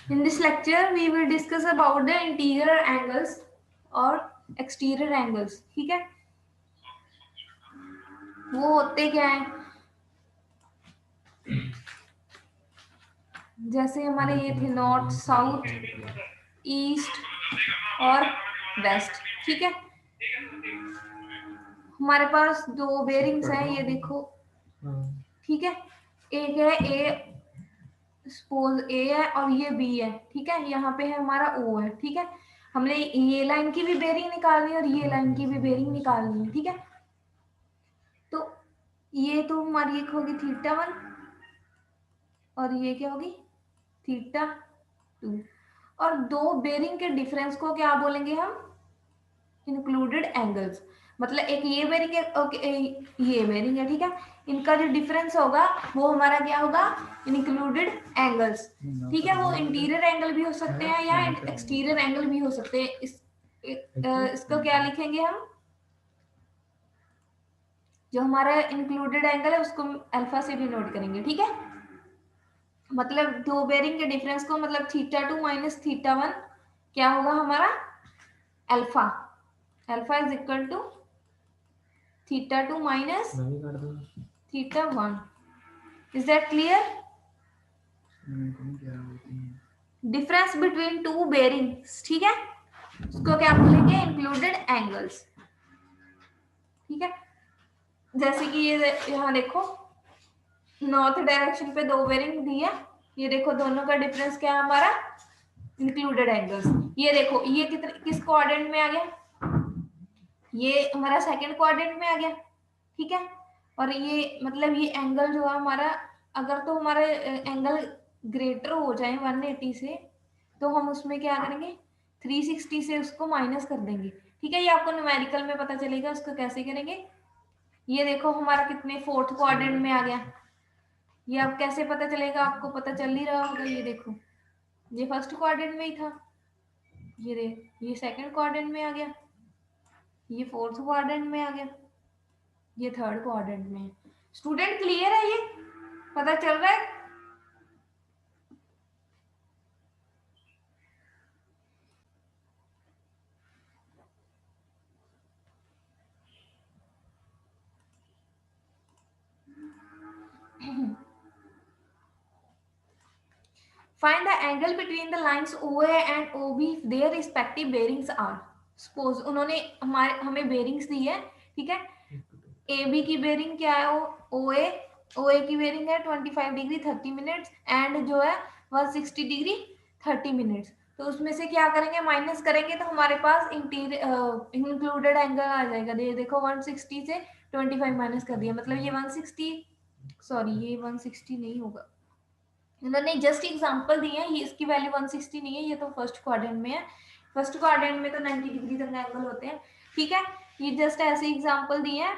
In this lecture, we will discuss about the interior angles और exterior angles. ठीक है, वो होते क्या है? जैसे हमारे ये थे नॉर्थ, साउथ, ईस्ट और वेस्ट. ठीक है, हमारे पास दो बेरिंग्स हैं, ये देखो. ठीक है, एक है ए, सपोज ए है और ये बी है. ठीक है, यहाँ पे है हमारा ओ है. ठीक है, हमने ये लाइन की भी बेरिंग निकालनी है और ये लाइन की भी बेरिंग निकालनी है. ठीक है, तो ये तो हमारी एक होगी θ1 और ये क्या होगी θ2. और दो बेरिंग के डिफरेंस को क्या बोलेंगे हम? Included angles. मतलब एक ये बेरिंग है, ये बेरिंग है. ठीक है, इनका जो डिफरेंस होगा वो हमारा क्या होगा? Included angles. ठीक है, वो इंटीरियर एंगल भी हो सकते हैं या एक्सटीरियर एंगल भी हो सकते हैं. इसको क्या लिखेंगे हम? जो हमारा इंक्लूडेड एंगल है उसको अल्फा से डिनोट करेंगे. ठीक है, मतलब दो बेरिंग के डिफरेंस को, मतलब θ2 माइनस θ1 क्या होगा हमारा? Alpha. Alpha is equal to θ2 minus θ1. Is that clear? Difference between two bearings. ठीक है, उसको क्या बोलेंगे? Included angles. ठीक है, जैसे कि ये यहाँ देखो, नॉर्थ डायरेक्शन पे दो बेरिंग दी है. ये देखो, दोनों का डिफरेंस क्या है हमारा? Included angles. ये देखो, ये किस क्वाड्रेंट में आ गया? ये हमारा सेकंड क्वाड्रेंट में आ गया. ठीक है, और ये मतलब ये एंगल जो है हमारा, अगर तो हमारा एंगल ग्रेटर हो जाए 180 से, तो हम उसमें क्या करेंगे? 360 से उसको माइनस कर देंगे. ठीक है, ये आपको न्यूमेरिकल में पता चलेगा उसको कैसे करेंगे. ये देखो हमारा कितने फोर्थ क्वाड्रेंट में आ गया. ये अब कैसे पता चलेगा? आपको पता चल ही रहा होगा. ये देखो, ये फर्स्ट क्वाड्रेंट में ही था. ये सेकंड क्वाड्रेंट में आ गया. ये फोर्थ क्वाड्रेंट में आ गया. ये थर्ड क्वाड्रेंट में है. स्टूडेंट क्लियर है? ये पता चल रहा है? Find the angle between the lines OA and OB if their respective bearings are. Suppose उन्होंने हमें बेरिंग्स दी है. ठीक है, AB की बेरिंग क्या है? OA की बेरिंग है 25 डिग्री 30 मिनट्स एंड जो है 160 डिग्री 30 मिनट्स. तो उसमें से क्या करेंगे? माइनस करेंगे तो हमारे पास इंक्लूडेड एंगल आ जाएगा. देखो 160 से 25 माइनस कर दिया, मतलब ये 160, सॉरी ये 160 नहीं होगा. इन्होंने जस्ट एग्जांपल दिए हैं. ये इसकी वैल्यू 160 नहीं है, ये तो फर्स्ट क्वाड्रेंट में है. फर्स्ट क्वाड्रेंट में तो 90 डिग्री तक एंगल होते हैं. ठीक है, ये जस्ट ऐसे एग्जांपल दिए हैं.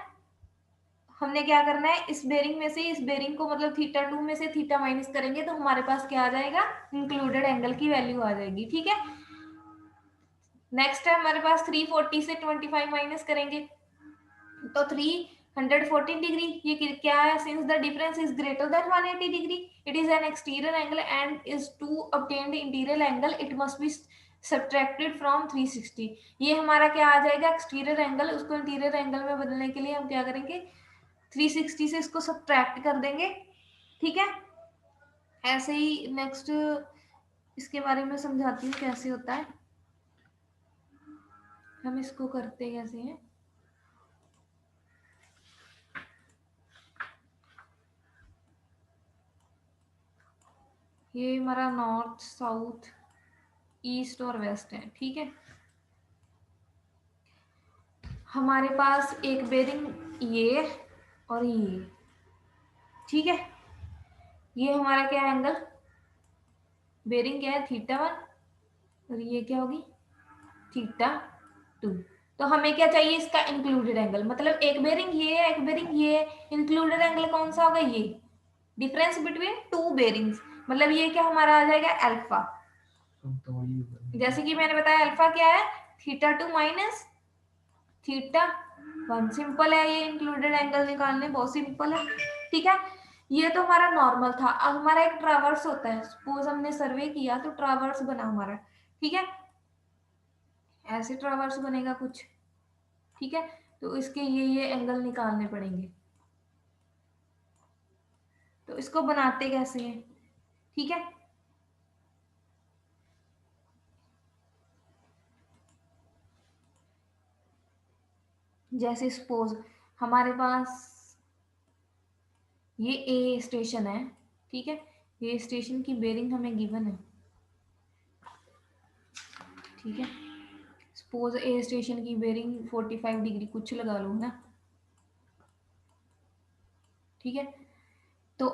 हमने क्या करना है? इस बेरिंग में से इस बेरिंग को, मतलब θ2 में से थीटा माइनस करेंगे तो हमारे पास क्या आ जाएगा? इंक्लूडेड एंगल की वैल्यू आ जाएगी. ठीक है, नेक्स्ट है हमारे पास 340 से 25 माइनस करेंगे तो 314 डिग्री. ये क्या है? Since the difference is greater than 180 degree, it is an exterior angle and is to obtain the interior angle it must be subtracted from 360. ये हमारा क्या आ जाएगा? Exterior angle. उसको इंटीरियर एंगल में बदलने के लिए हम क्या करेंगे? 360 से इसको सब्ट्रैक्ट कर देंगे. ठीक है, ऐसे ही नेक्स्ट इसके बारे में समझाती हूँ कैसे होता है. हम इसको करते कैसे हैं? ये हमारा नॉर्थ, साउथ, ईस्ट और वेस्ट है. ठीक है, हमारे पास एक बेरिंग ये और ये. ठीक है, ये हमारा क्या एंगल? बेरिंग क्या है? θ1 और ये क्या होगी? θ2. तो हमें क्या चाहिए? इसका इंक्लूडेड एंगल. मतलब एक बेरिंग ये है, एक बेरिंग ये है. इंक्लूडेड एंगल कौन सा होगा? ये डिफरेंस बिटवीन टू बेरिंग्स. मतलब ये क्या हमारा आ जाएगा? अल्फा. जैसे कि मैंने बताया अल्फा क्या है? θ2 माइनस θ1. सिंपल है, ये इंक्लूडेड एंगल निकालने बहुत सिंपल है. ठीक है, ये तो हमारा नॉर्मल था। अब हमारा एक ट्रावर्स होता है, सपोज हमने सर्वे किया तो ट्रावर्स बना हमारा, ठीक है, ऐसे ट्रावर्स बनेगा कुछ, ठीक है। तो इसके ये एंगल निकालने पड़ेंगे। तो इसको बनाते कैसे हैं, ठीक है। जैसे सपोज हमारे पास ये ए स्टेशन है, ठीक है, ये स्टेशन की बेरिंग हमें गिवन है, ठीक है। सपोज ए स्टेशन की बेरिंग 45 डिग्री कुछ लगा लो ना, ठीक है। तो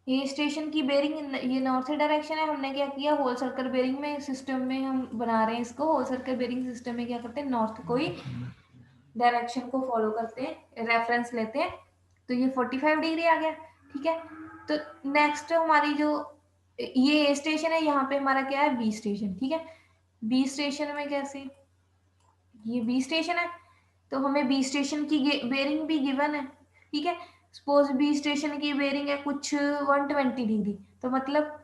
ये स्टेशन की बेरिंग ये नॉर्थ डायरेक्शन है, हमने क्या किया, होल सर्कल बेरिंग में सिस्टम में हम बना रहे हैं इसको, होल सर्कल बेरिंग सिस्टम में क्या करते हैं, नॉर्थ को ही डायरेक्शन को फॉलो करते हैं, रेफरेंस लेते हैं। तो ये 45 डिग्री आ गया, ठीक है। तो नेक्स्ट हमारी जो ये स्टेशन है, यहाँ पे हमारा क्या है, बी स्टेशन, ठीक है। बी स्टेशन में कैसे, ये बी स्टेशन है, तो हमें बी स्टेशन की बेरिंग भी गिवन है, ठीक है। सपोज बी स्टेशन की बेरिंग है कुछ 120 डिग्री, तो मतलब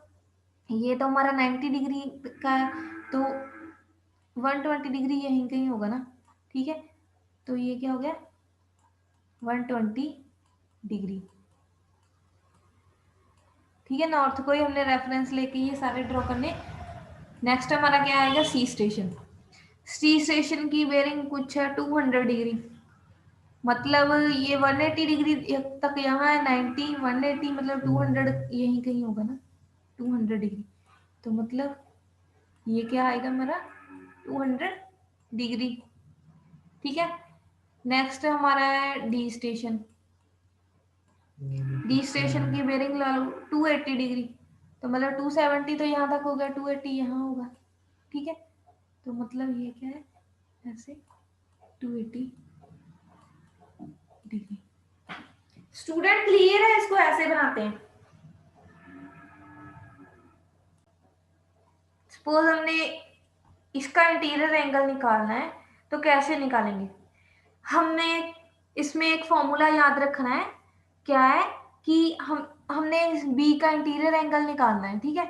ये तो हमारा 90 डिग्री का है, तो 120 डिग्री यहीं कहीं होगा ना, ठीक है। तो ये क्या हो गया, 120 डिग्री, ठीक है। नॉर्थ को ही हमने रेफरेंस लेके ये सारे ड्रॉ करने। नेक्स्ट हमारा क्या आएगा, सी स्टेशन। सी स्टेशन की बेरिंग कुछ है 200 डिग्री, मतलब ये 180 डिग्री तक यहाँ है, 90 180 मतलब 200 यहीं कहीं होगा ना, 200 डिग्री। तो मतलब ये क्या आएगा हमारा, 200 डिग्री, ठीक है। नेक्स्ट हमारा है डी स्टेशन। डी स्टेशन की बेरिंग ला लो 280 डिग्री, तो मतलब 270 तो यहाँ तक हो गया, 280 यहाँ होगा, ठीक है। तो मतलब ये क्या है, ऐसे 280 डिग्री। स्टूडेंट क्लियर है, इसको ऐसे बनाते हैं। सपोज हमने इसका इंटीरियर एंगल निकालना है, तो कैसे निकालेंगे, हमने इसमें एक फॉर्मूला याद रखना है, क्या है कि हमने बी का इंटीरियर एंगल निकालना है, ठीक है।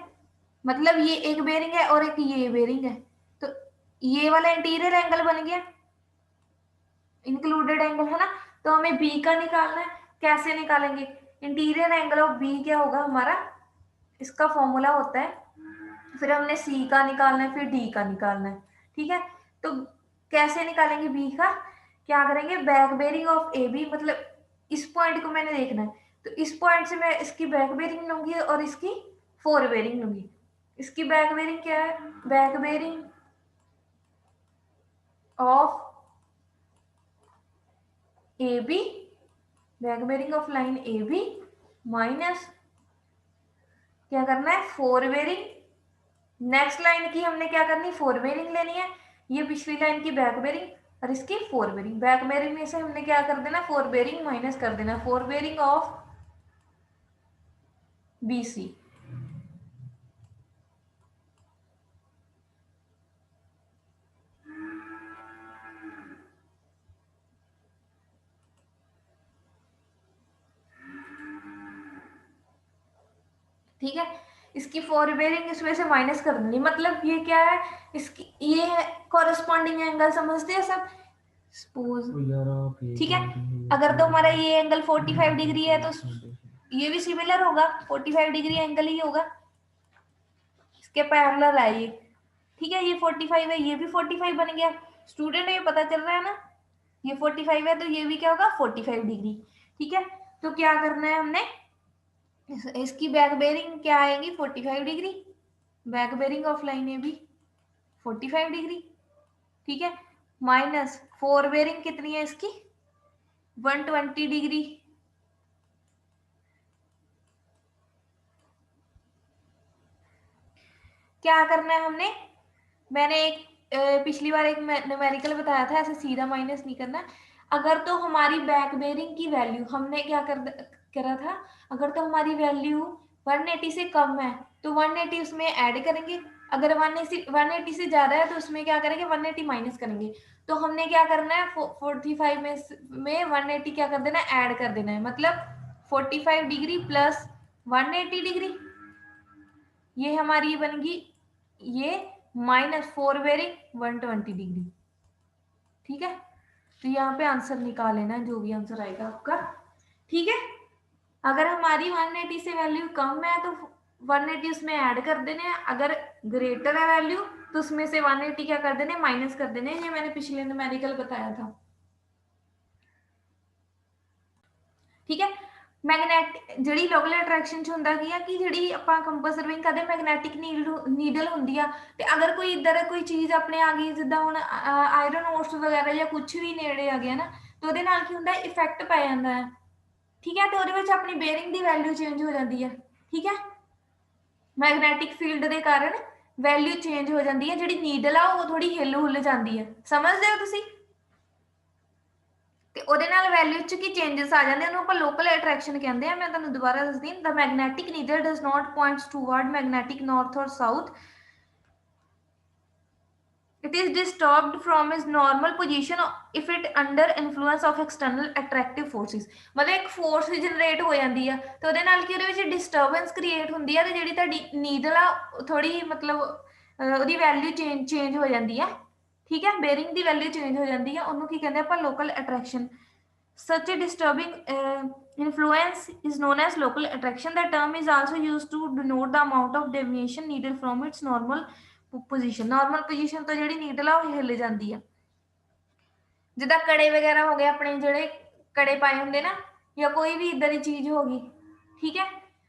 मतलब ये एक बेरिंग है और एक ये बेरिंग है, तो ये वाला इंटीरियर एंगल बन गया, इंक्लूडेड एंगल है ना। तो हमें बी का निकालना है, कैसे निकालेंगे, इंटीरियर एंगल ऑफ बी क्या होगा हमारा, इसका फॉर्मूला होता है, फिर हमने सी का निकालना है, फिर डी का निकालना है, ठीक है। तो कैसे निकालेंगे बी का, क्या करेंगे, back bearing of A B, मतलब इस पॉइंट को मैंने देखना है, तो इस पॉइंट से मैं इसकी बैक बेरिंग लूंगी और इसकी फोर बेरिंग लूंगी। इसकी बैक बेरिंग क्या है, back bearing of A B, back bearing of line A B minus क्या करना है, फोर बेरिंग, नेक्स्ट लाइन की हमने क्या करनी, फोर बेरिंग लेनी है, ये पिछली लाइन की बैक बेरिंग और इसकी फोर बेरिंग, बैक बेरिंग में से हमने क्या कर देना, फोर बेरिंग माइनस कर देना, fore bearing of B C. ठीक है, इसकी फोर बेरिंग इसमें से माइनस कर देनी, मतलब ये क्या है, इसकी ये कॉरेस्पॉन्डिंग एंगल समझते हैं सब। सपोज ठीक है, अगर तो हमारा ये एंगल 45 डिग्री है, तो ये भी सिमिलर होगा, 45 डिग्री एंगल ही होगा, इसके पैरेलल है ये, ठीक है। ये 45 है, ये भी 45 बन गया, स्टूडेंट ये पता चल रहा है ना, ये 45 है तो ये भी क्या होगा, 45 डिग्री, ठीक है। तो क्या करना है हमने, इसकी बैक बेरिंग क्या आएगी, 45 degree, back bearing of line A B 45 degree, ठीक है, माइनस फोर बेरिंग कितनी है इसकी, 120 डिग्री, क्या करना है हमने, मैंने एक पिछली बार एक न्यूमेरिकल बताया था, ऐसे सीधा माइनस नहीं करना। अगर तो हमारी बैक बेरिंग की वैल्यू हमने क्या करा था, अगर तो हमारी वैल्यू 180 से कम है तो 180 उसमें ऐड करेंगे, अगर 180 से ज्यादा है तो उसमें क्या करेंगे, 180 माइनस करेंगे। तो हमने क्या करना है, 45 में 180 क्या कर देना है, ऐड कर देना है, मतलब 45 डिग्री प्लस 180 डिग्री, ये हमारी बनेगी ये -4 बेरिंग 120 डिग्री। ठीक है, तो यहाँ पे आंसर निकाल लेना जो भी आंसर आएगा आपका। ठीक है, अगर हमारी 180 से वैल्यू कम है तो 180 उसमें ऐड कर देने हैं, अगर ग्रेटर है वैल्यू तो उसमें से 180 क्या कर देने, माइनस कर देने। ये मैंने पिछले न्यूमेरिकल बताया था। ठीक है, मैग्नेटिक ਜਿਹੜੀ ਲੋਕਲ ਅਟਰੈਕਸ਼ਨ ਚ ਹੁੰਦਾ ਕੀ ਆ ਕਿ ਜਿਹੜੀ ਆਪਾਂ ਕੰਪਸ ਸਰਵਿੰਗ ਕਰਦੇ ਮੈਗਨੈਟਿਕ ਨੀਡਲ ਹੁੰਦੀ ਆ, ਤੇ ਅਗਰ ਕੋਈ ਇਧਰ ਕੋਈ ਚੀਜ਼ ਆਪਣੇ ਆ ਗਈ ਜਿੱਦਾਂ ਹੁਣ ਆਇਰਨ ਓਰਸ ਵਗੈਰਾ ਜਾਂ ਕੁਝ ਵੀ ਨੇੜੇ ਆ ਗਿਆ ਨਾ, ਤੇ ਉਹਦੇ ਨਾਲ ਕੀ ਹੁੰਦਾ ਇਫੈਕਟ ਪੈ ਜਾਂਦਾ ਹੈ। ਠੀਕ ਹੈ, ਤੇ ਉਹਦੇ ਵਿੱਚ ਆਪਣੀ ਬੇਅਰਿੰਗ ਦੀ ਵੈਲਿਊ ਚੇਂਜ ਹੋ ਜਾਂਦੀ ਹੈ। ਠੀਕ ਹੈ, ਮੈਗਨੈਟਿਕ ਫੀਲਡ ਦੇ ਕਾਰਨ ਵੈਲਿਊ ਚੇਂਜ ਹੋ ਜਾਂਦੀ ਹੈ, ਜਿਹੜੀ ਨੀਡਲ ਆ ਉਹ ਥੋੜੀ ਹਿੱਲ ਹੁੱਲ ਜਾਂਦੀ ਹੈ। ਸਮਝਦੇ ਹੋ ਤੁਸੀਂ? ਤੇ ਉਹਦੇ ਨਾਲ ਵੈਲਿਊ ਚ ਕੀ ਚੇਂजेस ਆ ਜਾਂਦੇ, ਉਹਨੂੰ ਆਪਾਂ ਲੋਕਲ ਅਟਰੈਕਸ਼ਨ ਕਹਿੰਦੇ ਆ। ਮੈਂ ਤੁਹਾਨੂੰ ਦੁਬਾਰਾ ਦੱਸਦੀ, the magnetic needle does not points toward magnetic north or south, it is disturbed from its normal position if it under influence of external attractive forces। मतलब एक फोर्स जनरेट हो जाती है तो ਉਹਦੇ ਨਾਲ ਕੀ ਉਹਦੇ ਵਿੱਚ ਡਿਸਟਰਬੈਂਸ ਕ੍ਰੀਏਟ ਹੁੰਦੀ ਹੈ, ਤੇ ਜਿਹੜੀ ਤੁਹਾਡੀ ਨੀਡਲ ਆ ਥੋੜੀ ਮਤਲਬ ਉਹਦੀ ਵੈਲਿਊ ਚੇਂਜ ਹੋ ਜਾਂਦੀ ਹੈ। ਠੀਕ ਹੈ, ਬੇਰਿੰਗ ਦੀ ਵੈਲਿਊ ਚੇਂਜ ਹੋ ਜਾਂਦੀ ਹੈ, ਉਹਨੂੰ ਕੀ ਕਹਿੰਦੇ ਆਪਾਂ local attraction. Such a disturbing influence is known as local attraction. The term is also used to denote the amount of deviation needed from its normal position। normal position ਤੋਂ ਜਿਹੜੀ needle ਆ ਉਹ ਹਿੱਲ ਜਾਂਦੀ ਆ। ਜਿੱਦਾਂ ਕੜੇ ਵਗੈਰਾ ਹੋ ਗਏ ਆਪਣੇ, ਜਿਹੜੇ ਕੜੇ ਪਾਏ ਹੁੰਦੇ ਨਾ, ਜਾਂ ਕੋਈ ਵੀ ਇਦਾਂ ਦੀ ਚੀਜ਼ ਹੋ ਗਈ। ਠੀਕ ਹੈ,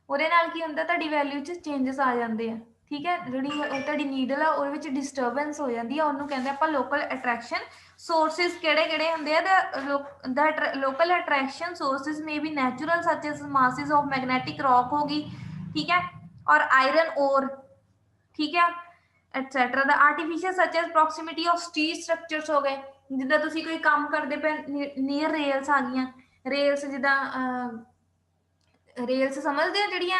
ਉਹਦੇ ਨਾਲ ਕੀ ਹੁੰਦਾ ਤੁਹਾਡੀ ਵੈਲਿਊ 'ਚ ਚੇਂजेस ਆ ਜਾਂਦੇ ਆ। ਠੀਕ ਹੈ, ਜਿਹੜੀ ਤੁਹਾਡੀ ਨੀਡਲ ਆ ਉਹਦੇ ਵਿੱਚ ਡਿਸਟਰਬੈਂਸ ਹੋ ਜਾਂਦੀ ਆ, ਉਹਨੂੰ ਕਹਿੰਦੇ ਆਪਾਂ ਲੋਕਲ ਅਟਰੈਕਸ਼ਨ। सोर्सेज ਕਿਹੜੇ ਹੁੰਦੇ ਆ? the local attraction sources may be natural such as masses of magnetic rock ਹੋ ਗਈ। ਠੀਕ ਹੈ, और iron ore। ਠੀਕ ਹੈ, etcetera. The artificial such as proximity of steel structures हो गए, जिद्दां तुसीं कोई काम करते पे नीयर रेल्स आ गईयां, रेल्स जिद्दां रेल्स समझदे हो ਜਿਹੜੀਆਂ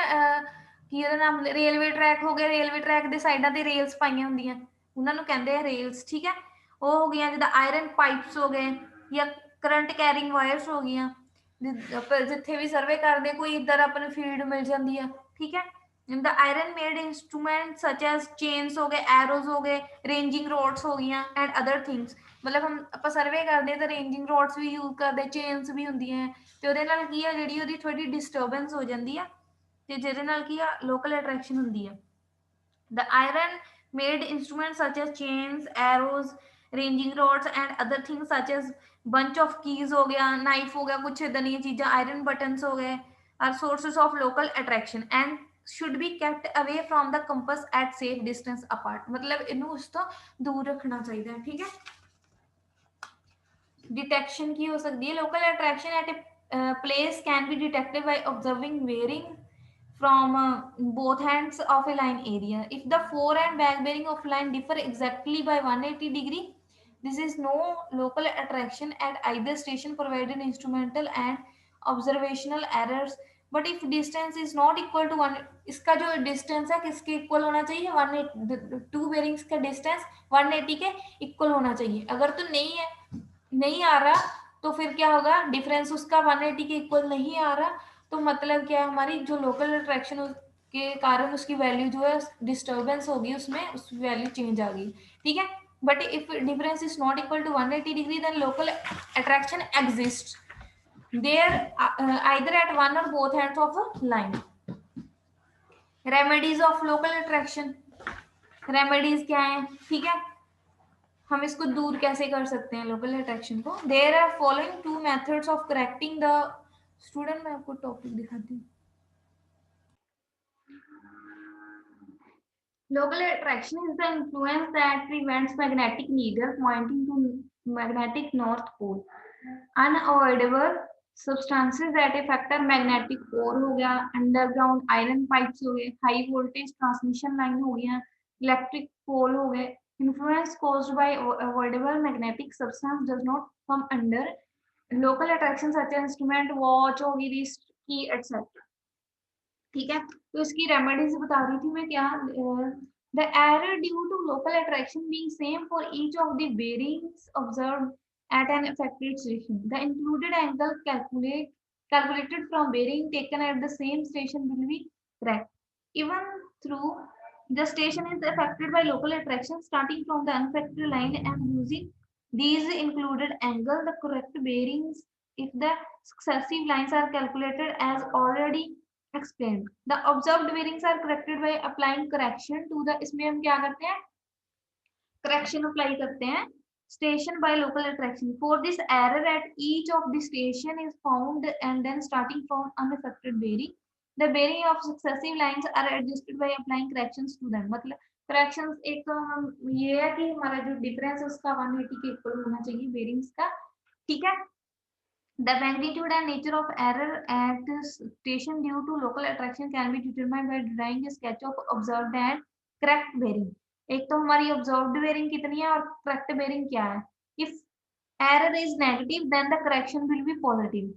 ਕੀ ਉਹਦਾ ਨਾਮ, ਰੇਲਵੇ ਟਰੈਕ ਹੋ ਗਏ, ਰੇਲਵੇ ਟਰੈਕ ਦੇ ਸਾਈਡਾਂ ਤੇ ਰੇਲਸ ਪਾਈਆਂ ਹੁੰਦੀਆਂ ਉਹਨਾਂ ਨੂੰ ਕਹਿੰਦੇ ਆ ਰੇਲਸ। ਠੀਕ ਹੈ, ਉਹ ਹੋ ਗਈਆਂ। ਜਿੱਦਾਂ ਆਇਰਨ ਪਾਈਪਸ ਹੋ ਗਏ ਜਾਂ ਕਰੰਟ ਕੈਰਿੰਗ ਵਾਇਰਸ ਹੋ ਗਈਆਂ, ਜਿੱਥੇ ਵੀ ਸਰਵੇ ਕਰਦੇ ਕੋਈ ਇੱਧਰ ਆਪਾਂ ਨੂੰ ਫੀਲਡ ਮਿਲ ਜਾਂਦੀ ਆ। ਠੀਕ ਹੈ, the iron made instruments such as chains हो गए, arrows हो गए, ranging rods हो गई and other things। मतलब हम ਆਪਾਂ ਸਰਵੇ ਕਰਦੇ ਤਾਂ ranging rods ਵੀ ਯੂਜ਼ ਕਰਦੇ, chains ਵੀ ਹੁੰਦੀਆਂ, ਤੇ ਉਹਦੇ ਨਾਲ ਕੀ ਆ ਜਿਹੜੀ ਉਹਦੀ ਥੋੜੀ ਡਿਸਟਰਬੈਂਸ ਹੋ ਜਾਂਦੀ ਆ, ਤੇ ਜਿਹਦੇ ਨਾਲ ਕੀ ਆ ਲੋਕਲ ਅਟਰੈਕਸ਼ਨ ਹੁੰਦੀ ਆ। the iron made instruments such as chains, arrows, ranging rods and other things such as bunch of keys हो गया, knife हो गया, कुछ इदां ਦੀਆਂ ਚੀਜ਼ਾਂ, iron buttons हो गए, are sources of local attraction and should be kept away from the compass at safe distance apart। मतलब ਇਹਨੂੰ ਉਸ ਤੋਂ ਦੂਰ ਰੱਖਣਾ ਚਾਹੀਦਾ ਹੈ। ਠੀਕ ਹੈ, डिटेक्शन की हो सकती है। Local attraction at a place can be detected by observing bearing from both ends of a line area। If the fore and back bearing of line differ exactly by 180 degree, this is no local attraction at either station provided instrumental and observational errors। But if distance is not equal to 1, इसका जो distance है किसके equal होना चाहिए? 180, to bearings का distance 180 के equal होना चाहिए। अगर तो नहीं है, नहीं आ रहा, तो फिर क्या होगा? डिफरेंस उसका 180 के इक्वल नहीं आ रहा, तो मतलब क्या है, हमारी जो लोकल अट्रैक्शन के कारण उसकी वैल्यू जो है डिस्टर्बेंस होगी, उसमें उस वैल्यू चेंज आ गई। ठीक है, but if difference is not equal to 180 degree then local attraction exist there either at one or both ends of a line. Remedies of local attraction, remedies क्या है? ठीक है, हम इसको दूर कैसे कर सकते हैं लोकल अट्रैक्शन को? There are following two methods of correcting the student. मैं आपको टॉपिक दिखाती हूँ। Local attraction is the influence that prevents magnetic needle pointing to magnetic north pole। Unavoidable substances that affect our magnetic core हो गया, underground iron pipes हो गए, high voltage transmission line हो गया, electric pole हो गए। Influence caused by avoidable magnetic substance does not come under local attraction such as instrument, watch होगी, wrist key etc। ठीक है, तो इसकी रेमेडीज बता रही थी मैं क्या। The error due to local attraction being same for each of the bearings observed at an affected station। The included angle calculated from bearing taken at the same station will be correct. Even through the station is affected by local attraction starting from the unaffected line and using these included angle, the correct bearings if the successive lines are calculated as already explained. The observed bearings are corrected by applying correction to the, इसमें हम क्या करते हैं, correction apply करते हैं station by local attraction. For this, error at each of the station is found and then starting from unaffected bearing, the bearing of successive lines are adjusted by applying corrections to them. मतलब corrections एक तो हम ये है कि हमारा जो difference है उसका 180 के इक्वल होना चाहिए bearings का, ठीक है. The magnitude and nature of error at station due to local attraction can be determined by drawing a sketch of observed and correct bearing. एक तो हमारी observed bearing कितनी है और correct bearing क्या है. If error is negative, then the correction will be positive.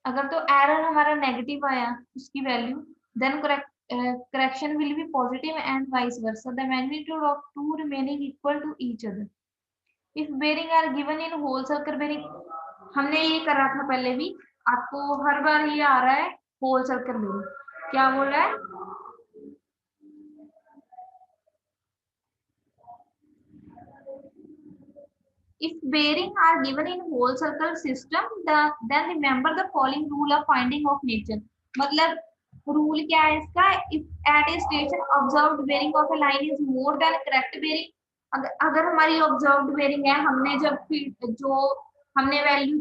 अगर तो error हमारा negative आया उसकी value, then correction will be positive and vice versa. The magnitude of two remaining equal to each other. If bearing are given in whole circle bearing, हमने ये करा था पहले भी, आपको हर बार ये आ रहा है होल सर्कल बेरिंग. क्या बोल रहा है, if bearing are given in whole circle system, then remember the following rule of finding of nature. मतलब रूल क्या है इसका, if at a station observed bearing of a line is more than correct bearing, अगर हमारी observed bearing है, हमने जब जो हमने वैल्यू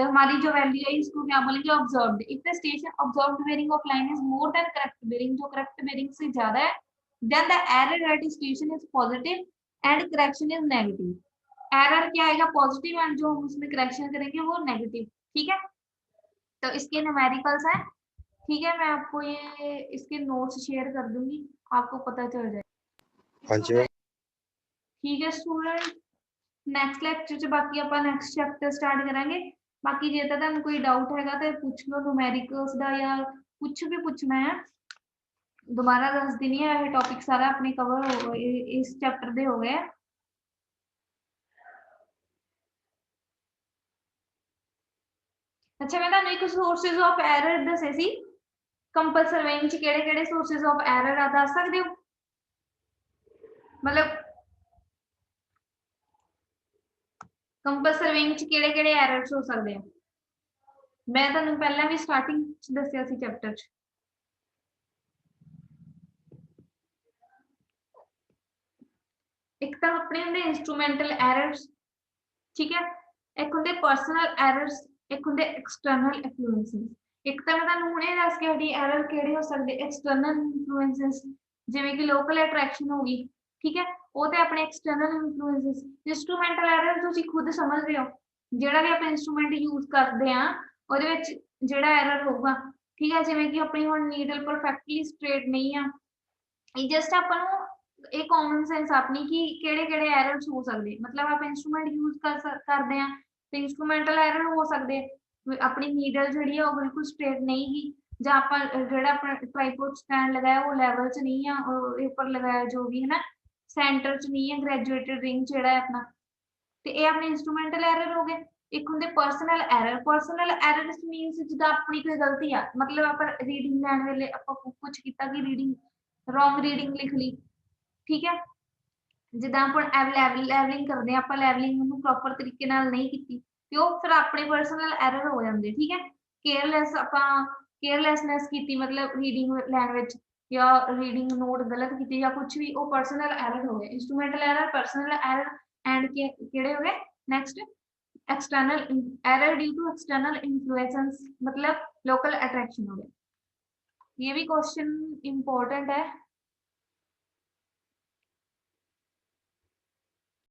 हमारी जो वैल्यू है इसको क्या बोलेंगे, observed. If the station observed bearing of line is more than correct bearing, जो करेक्ट बेयरिंग से ज्यादा है, then the error at station is positive and correction is negative. Error क्या आएगा, पॉजिटिव, एंड जो हम उसमें करेक्शन करेंगे वो नेगेटिव. ठीक है, तो इसके न्यूमेरिकल्स हैं. ठीक है, मैं आपको ये इसके नोट्स शेयर कर दूंगी, आपको पता चल जाएगा. ठीक है स्टूडेंट, ਨੈਕਸਟ ਲੈਕਚਰ ਚ ਬਾਕੀ ਆਪਾਂ ਨੈਕਸਟ ਚੈਪਟਰ ਸਟਾਰਟ ਕਰਾਂਗੇ. ਬਾਕੀ ਜੇ ਤਾਂ ਤੁਹਾਨੂੰ ਕੋਈ ਡਾਊਟ ਹੈਗਾ ਤੇ ਪੁੱਛ ਲਓ ਨੂਮੈਰਿਕਲਸ ਦਾ, ਜਾਂ ਕੁਝ ਵੀ ਪੁੱਛਣਾ ਹੈ ਦੁਬਾਰਾ ਦੱਸ ਦਿੰਨੀ ਹੈ. ਇਹ ਟੌਪਿਕ ਸਾਰਾ ਆਪਣੇ ਕਵਰ ਹੋ ਗਏ, ਇਸ ਚੈਪਟਰ ਦੇ ਹੋ ਗਏ. ਅੱਛਾ, ਮੈਂ ਤੁਹਾਨੂੰ ਇੱਕ ਸੋਰਸਸ ਆਫ ਐਰਰ ਦੱਸੇ ਸੀ. ਕੰਪਸ ਸਰਵੇਇੰਗ ਚ ਕਿਹੜੇ ਕਿਹੜੇ ਸੋਰਸਸ ਆਫ ਐਰਰ ਆ ਦੱਸ ਸਕਦੇ ਹੋ? मतलब ਕੰਪਸ ਸਰਵੇਇੰਗ ਚ ਕਿਹੜੇ ਕਿਹੜੇ ਐਰਰਸ ਹੋ ਸਕਦੇ ਆ? ਮੈਂ ਤੁਹਾਨੂੰ ਪਹਿਲਾਂ ਵੀ ਸਟਾਰਟਿੰਗ ਚ ਦੱਸਿਆ ਸੀ ਚੈਪਟਰ ਚ. ਇੱਕ ਤਾਂ ਆਪਣੇ ਹੁੰਦੇ ਇੰਸਟਰੂਮੈਂਟਲ ਐਰਰਸ, ਠੀਕ ਹੈ, ਇੱਕ ਹੁੰਦੇ ਪਰਸਨਲ ਐਰਰਸ, ਇੱਕ ਹੁੰਦੇ ਐਕਸਟਰਨਲ ਇਨਫਲੂਐਂਸਸ. ਇੱਕ ਤਾਂ ਮੈਂ ਤੁਹਾਨੂੰ ਹੁਣੇ ਦੱਸ ਕੇ ਹਟੀ ਐਰਰ ਕਿਹੜੇ ਹੋ ਸਕਦੇ, ਐਕਸਟਰਨਲ ਇਨਫਲੂਐਂਸਸ, ਜਿਵੇਂ ਕਿ ਲੋਕਲ ਅਟਰੈਕਸ਼ਨ ਹੋ ਗਈ. ਠੀਕ ਹੈ, ਉਹ ਤੇ ਆਪਣੇ ਐਕਸਟਰਨਲ ਇਨਫਲੂਐਂਸਸ. ਇੰਸਟਰੂਮੈਂਟਲ ਐਰਰ ਤੁਸੀਂ ਖੁਦ ਸਮਝ ਰਹੇ ਹੋ, ਜਿਹੜਾ ਵੀ ਆਪਾਂ ਇੰਸਟਰੂਮੈਂਟ ਯੂਜ਼ ਕਰਦੇ ਆ ਉਹਦੇ ਵਿੱਚ ਜਿਹੜਾ ਐਰਰ ਹੋਊਗਾ. ਠੀਕ ਹੈ, ਜਿਵੇਂ ਕਿ ਆਪਣੀ ਹੁਣ ਨੀਡਲ ਪਰਫੈਕਟਲੀ ਸਟ੍ਰੇਟ ਨਹੀਂ ਆ, ਇਹ ਜਸਟ ਆਪਾਂ ਨੂੰ ਇਹ ਕਾਮਨ ਸੈਂਸ ਆਪਣੀ ਕਿ ਕਿਹੜੇ ਕਿਹੜੇ ਐਰਰਸ ਹੋ ਸਕਦੇ. ਮਤਲਬ ਆਪਾਂ ਇੰਸਟਰੂਮੈਂਟ ਯੂਜ਼ ਕਰਦੇ ਆ ਤੇ ਇੰਸਟਰੂਮੈਂਟਲ ਐਰਰ ਹੋ ਸਕਦੇ, ਆਪਣੀ ਨੀਡਲ ਜਿਹੜੀ ਆ ਉਹ ਬਿਲਕੁਲ ਸਟ੍ਰੇਟ ਨਹੀਂ ਗੀ, ਜਾਂ ਆਪਾਂ ਜਿਹੜਾ ਆਪਣਾ ਟ੍ਰਾਈਪੋਡ ਸਟੈਂਡ ਲਗਾਇਆ ਉਹ ਲੈਵਲ 'ਚ ਨਹੀਂ ਆ, ਉੱਪਰ ਲਗਾਇਆ ਜੋ ਵੀ ਹੈ ਨਾ, ਸੈਂਟਰ 'ਚ ਨਹੀਂ ਹੈ ਗ੍ਰੈਜੂਏਟਡ ਰਿੰਗ ਜਿਹੜਾ ਹੈ ਆਪਣਾ, ਤੇ ਇਹ ਆਪਣੇ ਇੰਸਟਰੂਮੈਂਟਲ ਐਰਰ ਹੋ ਗਏ. ਇੱਕ ਹੁੰਦੇ personal error. Personal error means ਜਿੱਦਾਂ ਆਪਣੀ ਕੋਈ ਗਲਤੀ ਆ, ਮਤਲਬ ਆਪਾਂ ਰੀਡਿੰਗ ਲੈਣ ਵੇਲੇ ਆਪਾਂ ਕੁਝ ਕੀਤਾ ਕਿ ਰੀਡਿੰਗ ਰੋਂਗ ਰੀਡਿੰਗ ਲਿਖ ਲਈ. ਠੀਕ ਹੈ, ਜਿੱਦਾਂ ਆਪਾਂ ਲੈਵਲਿੰਗ ਕਰਦੇ ਆ, ਆਪਾਂ ਲੈਵਲਿੰਗ ਨੂੰ ਪ੍ਰੋਪਰ ਤਰੀਕੇ ਨਾਲ ਨਹੀਂ ਕੀਤੀ ਤੇ ਉਹ ਫਿਰ ਆਪਣੇ ਪਰਸਨਲ ਐਰਰ ਹੋ ਜਾਂਦੇ. ਠੀਕ ਹੈ, ਕੇਅਰਲੈਸ, ਆਪਾਂ ਕੇਅਰਲੈਸਨੈਸ ਕੀਤੀ ਮਤਲਬ ਰੀਡਿੰਗ ਲੈਣ ਵਿੱਚ, ਜਾਂ ਰੀਡਿੰਗ ਨੋਟ ਗਲਤ ਕੀਤੀ ਜਾਂ ਕੁਝ ਵੀ, ਉਹ ਪਰਸਨਲ ਐਰਰ ਹੋ ਗਏ. Instrumental error, personal error and ਕਿਹੜੇ ਹੋ ਗਏ next, external error due to external influences, मतलब लोकल अट्रैक्शन हो गया. ये भी क्वेश्चन इंपॉर्टेंट है,